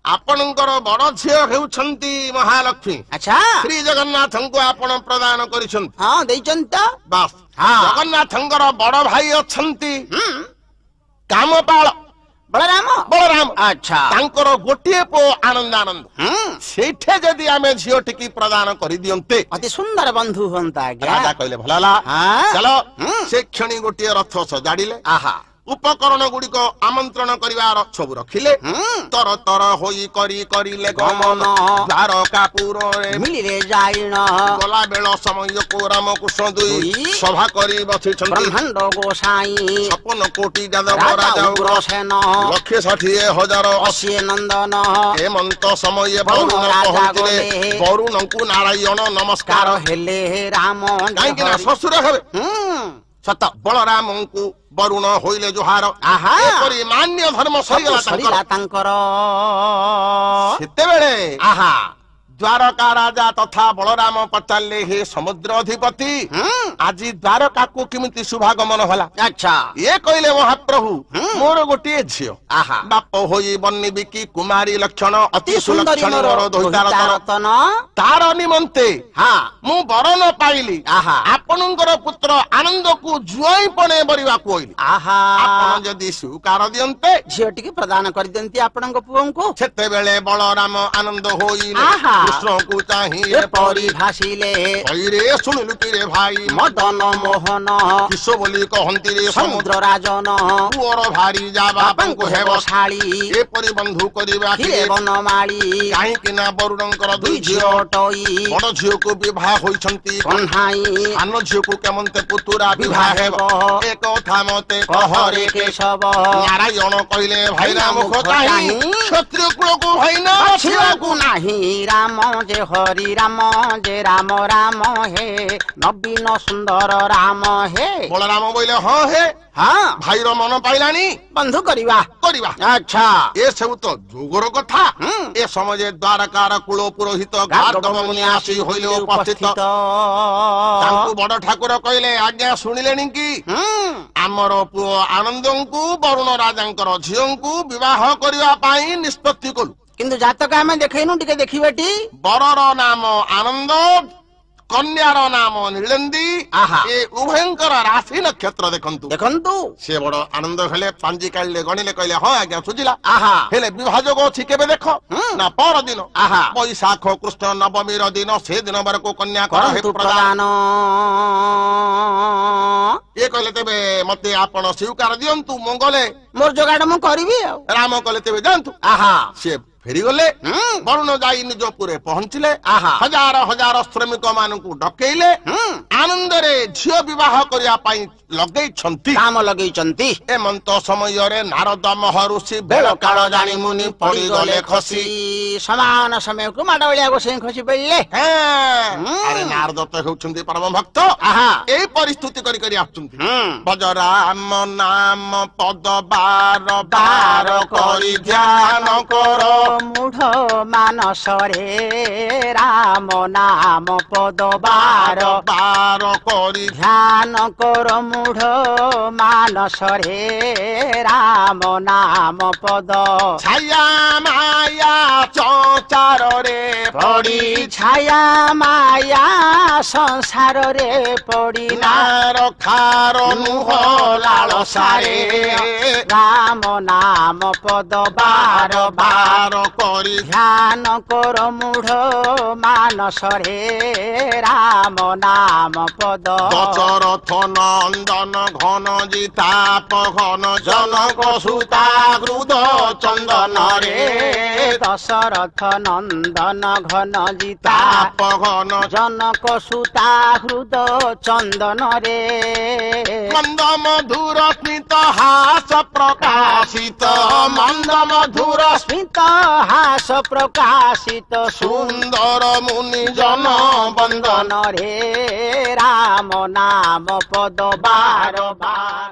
[SPEAKER 1] ଆପଣଙ୍କର ବଡ ଝିଅ ହେଉଛନ୍ତି ମହାଲକ୍ଷ୍ମୀ।
[SPEAKER 2] ଆଚ୍ଛା
[SPEAKER 1] ଶ୍ରୀ ଜଗନ୍ନାଥଙ୍କୁ ଆପଣ ପ୍ରଦାନ କରିଛନ୍ତି।
[SPEAKER 2] ହଁ ଦେଇଛନ୍ତି ତ
[SPEAKER 1] ବାସ୍ ଜଗନ୍ନାଥଙ୍କର ବଡ ଭାଇ ଅଛନ୍ତି କାମପାଳ
[SPEAKER 2] ବଳରାମ।
[SPEAKER 1] ବଳରାମ
[SPEAKER 2] ଆଚ୍ଛା
[SPEAKER 1] ତାଙ୍କର ଗୋଟିଏ ପୁଅ ଆନନ୍ଦାନନ୍ଦ। ସେଇଠି ଯଦି ଆମେ ଝିଅଟିକି ପ୍ରଦାନ କରିଦିଅନ୍ତେ
[SPEAKER 2] ଅତି ସୁନ୍ଦର ବନ୍ଧୁ ହୁଅନ୍ତା।
[SPEAKER 1] ରାଜା କହିଲେ ଭଲ ହେଲା ଚାଲ। ସେ କ୍ଷଣି ଗୋଟିଏ ରଥ ସଜାଡ଼ିଲେ। ଉପକରଣ ଗୁଡିକ ଆମନ୍ତ୍ରଣ କରିବାର ସବୁ ରଖିଲେ। ତର ତର ହୋଇ କରିଲେ ଗମନ ଦ୍ୱାରକାପୁରରେ
[SPEAKER 2] ମିଳିଲେ ଯାଇଣ
[SPEAKER 1] ଗଲା ବେଳ ସମୟକୁ ରାମକୃଷ୍ଣ ଦୁଇ ସଭା କରି ବସିଛନ୍ତି।
[SPEAKER 2] ବ୍ରହ୍ମାଣ୍ଡ ଗୋସାଇ
[SPEAKER 1] 56 କୋଟି ଯାଦବ ରାଜା
[SPEAKER 2] ଉଗ୍ରସେନ
[SPEAKER 1] 1,60,000
[SPEAKER 2] ଅଶୀ ନନ୍ଦନ
[SPEAKER 1] ହେମନ୍ତ ସମୟ ବରୁଣ ପହଞ୍ଚିଲେ। ବରୁଣଙ୍କୁ ନାରାୟଣ ନମସ୍କାର
[SPEAKER 2] ହେଲେ ରାମ
[SPEAKER 1] କାହିଁକି ନା ଶ୍ୱଶୁର ହେବେ। ସତ ବଳରାମଙ୍କୁ ବରୁଣ ହୋଇଲେ ଜୁହାର। ଏପରି ମାନ୍ୟ ଧର୍ମ ସରିଗଲା
[SPEAKER 2] ତାଙ୍କର।
[SPEAKER 1] ସେତେବେଳେ ଦ୍ୱାରକା ରାଜା ତଥା ବଳରାମ ପଚାରିଲେ ହେ ସମୁଦ୍ର ଅଧିପତି ଆଜି ଦ୍ୱାରକାକୁ କେମିତି ଶୁଭାଗମନ ହେଲା?
[SPEAKER 2] ଆଚ୍ଛା
[SPEAKER 1] ଇଏ କହିଲେ ମହାପ୍ରଭୁ ମୋର ଗୋଟିଏ ଝିଅ ବାପ ହୋଇ ବନିବି କି କୁମାରୀ ଲକ୍ଷଣ ଅତି ସୁଲକ୍ଷଣ ତାର ନିମନ୍ତେ ମୁଁ ବରଣ ପାଇଲି। ଆପଣଙ୍କର ପୁତ୍ର ଆନନ୍ଦକୁ ଜୁଆଇଁ ପଣେ ବରିବାକୁ କହିଲି। ଆପଣ ଯଦି ସ୍ୱୀକାର ଦିଅନ୍ତେ
[SPEAKER 2] ଝିଅ ଟିକେ ପ୍ରଦାନ କରିଦିଅନ୍ତି ଆପଣଙ୍କ ପୁଅଙ୍କୁ।
[SPEAKER 1] ସେତେବେଳେ ବଳରାମ ଆନନ୍ଦ ହୋଇଲେ କୃଷ୍ଣଙ୍କୁ ଚାହିଁ
[SPEAKER 2] ପରି ଭାସିଲେ।
[SPEAKER 1] ଶୁଣିଲୁ କିରେ ଭାଇ
[SPEAKER 2] ମଦନ ମୋହନ
[SPEAKER 1] କିଶ ବୋଲି କହନ୍ତି ରେ
[SPEAKER 2] ସମୁଦ୍ର ରାଜନ
[SPEAKER 1] ପୁଅର ଭାରି ଯା ବାପାଙ୍କୁ ହେବ
[SPEAKER 2] ଶାଳୀ
[SPEAKER 1] ଏପରି ବନ୍ଧୁ କରିବା
[SPEAKER 2] ବନମାଳୀ
[SPEAKER 1] କାହିଁକି ନା ବରୁଣଙ୍କର ଦୁଇ ଝିଅ ବଡ ଝିଅକୁ ବିବାହ ହୋଇଛନ୍ତି
[SPEAKER 2] କହ୍ନାଇ
[SPEAKER 1] ସାନ ଝିଅକୁ କେମନ୍ତେ ପୁତୁରା ବିବାହ ହେବ ଏ କଥା ମତେ କହରେ
[SPEAKER 2] କେଶବ।
[SPEAKER 1] ନାରାୟଣ କହିଲେ ଭାଇନା ମୁଖ କାହିଁ କ୍ଷତ୍ରିୟ କୂଳକୁ ଭାଇନା
[SPEAKER 2] ଛିବାକୁ ନାହିଁ। ରାମ ଯେ ହରି ରାମ ଯେ ରାମ ରାମ ହେ ନବୀନ ସୁନ୍ଦର ରାମ ହେ।
[SPEAKER 1] ବଳରାମ କହିଲେ ହଁ ହେ ଭାଇର ମନ ପାଇଲାଣି
[SPEAKER 2] ବନ୍ଧୁ କରିବା।
[SPEAKER 1] ଆଚ୍ଛା ଏ ସବୁ ତ ଯୋଗର କଥା। ଏ ସମୟରେ ଦ୍ୱାରକାର କୁଳ ପୁରୋହିତ ମୁନି ଆସି ହୋଇଲେ ଉପସ୍ଥିତ। ତାଙ୍କୁ ବଡ ଠାକୁର କହିଲେ ଆଜ୍ଞା ଶୁଣିଲେଣି କି ଆମର ପୁଅ ଆନନ୍ଦଙ୍କୁ ବରୁଣ ରାଜାଙ୍କର ଝିଅଙ୍କୁ ବିବାହ କରିବା ପାଇଁ ନିଷ୍ପତ୍ତି କଲୁ।
[SPEAKER 2] କିନ୍ତୁ ଜାତକ ଆମେ ଦେଖେଇନୁ ଟିକେ ଦେଖିବେଟି।
[SPEAKER 1] ବରର ନାମ ଆନନ୍ଦ କନ୍ୟାର ନାମ ନୀଳନ୍ଦୀ। ଏ ଉଭୟଙ୍କର ରାଶି ନକ୍ଷତ୍ର ଦେଖନ୍ତୁ ସେ ବଡ ଆନନ୍ଦ ହେଲେ ପାଞ୍ଜି କାଢିଲେ ଗଣିଲେ କହିଲେ ହଁ ଆଜ୍ଞା ସୁଝିଲା। ହେଲେ ବିଭାଜକ ଅଛି କେବେ ଦେଖ ନା ପରଦିନ ବୈଶାଖ କୃଷ୍ଣ ନବମୀର ଦିନ ସେ ଦିନ ବେଳକୁ କନ୍ୟା ପ୍ରଦାନ। ଇଏ କହିଲେ ତେବେ ମତେ ଆପଣ ସ୍ୱୀକାର ଦିଅନ୍ତୁ ମୁଁ ଗଲେ
[SPEAKER 2] ମୋର ଯୋଗାଡ଼ ମୁଁ କରିବି ଆଉ।
[SPEAKER 1] ରାମ କହିଲେ ତେବେ ଯାଆନ୍ତୁ। ସେ ଫେରିଗଲେ ବରୁଣ ଯାଇ ନିଜ ପୁରେ ପହଞ୍ଚିଲେ। ହଜାର ହଜାର ଶ୍ରମିକ ମାନଙ୍କୁ ଡକେଇଲେ ଆନନ୍ଦରେ ଝିଅ ବିବାହ କରିବା ପାଇଁ ଲଗେଇଛନ୍ତି
[SPEAKER 2] କାମ ଲଗେଇଛନ୍ତି।
[SPEAKER 1] ଏମନ୍ତ ସମୟରେ ନାରଦ ମହର୍ଷି ବେଳ କାଳ ଜାଣି ମୁନି ପଡିଗଲେ ଖସି।
[SPEAKER 2] ସମାନ ସମୟକୁ ମାଡ ଭଳିଆ ଗୋସାଇଁ ଖସି ପଡିଲେ।
[SPEAKER 1] ଆରେ ନାରଦ ତ ହେଉଛନ୍ତି ପରମ ଭକ୍ତ। ଏଇ ପରିସ୍ଥିତି କରି କରି ଆସୁଛନ୍ତି। ଭଜ ରାମ ନାମ ପଦ ବାର ବାର କରି ଧ୍ୟାନ କର
[SPEAKER 2] ମୂଢ ମାନସରେ ରାମ ନାମ ପଦ ବାର
[SPEAKER 1] ବାର କରି
[SPEAKER 2] ଧ୍ୟାନ କର ମୂଢ ମାନସରେ ରାମ ନାମ ପଦ।
[SPEAKER 1] ଛାୟା ମାୟା ଚଚାରରେ
[SPEAKER 2] ପଡି ଛାୟା ମାୟା ସଂସାରରେ ପଡ଼ିନା
[SPEAKER 1] ରକ୍ଷାର ନୁହ ଲାଳସାରେ
[SPEAKER 2] ରାମ ନାମ ପଦ ବାର ବାର
[SPEAKER 1] କରି
[SPEAKER 2] ଧ୍ୟାନ କର ମୂଢ଼ ମାନସରେ ରାମ ନାମ ପଦ
[SPEAKER 1] ଦଶରଥ ନନ୍ଦନ ଘନ ଜିତାପ ଘନ ଜନକ ସୁତା ହୃଦ ଚନ୍ଦନରେ
[SPEAKER 2] ଦଶରଥ ନନ୍ଦନ ଘନ ଜିତା
[SPEAKER 1] ତାପ ଘନ
[SPEAKER 2] ଜନକ ସୁତା ହୃଦ ଚନ୍ଦନରେ
[SPEAKER 1] ମନ୍ଦ ମଧୁର ସ୍ମିତ ହାସ ପ୍ରକାଶିତ ମନ୍ଦ ମଧୁର
[SPEAKER 2] ସ୍ମିତ ହାସ ପ୍ରକାଶିତ
[SPEAKER 1] ସୁନ୍ଦର ମୁନି ଜନ ବନ୍ଦନ
[SPEAKER 2] ରେ ରାମ ନାମ ପଦ ବାର ବାର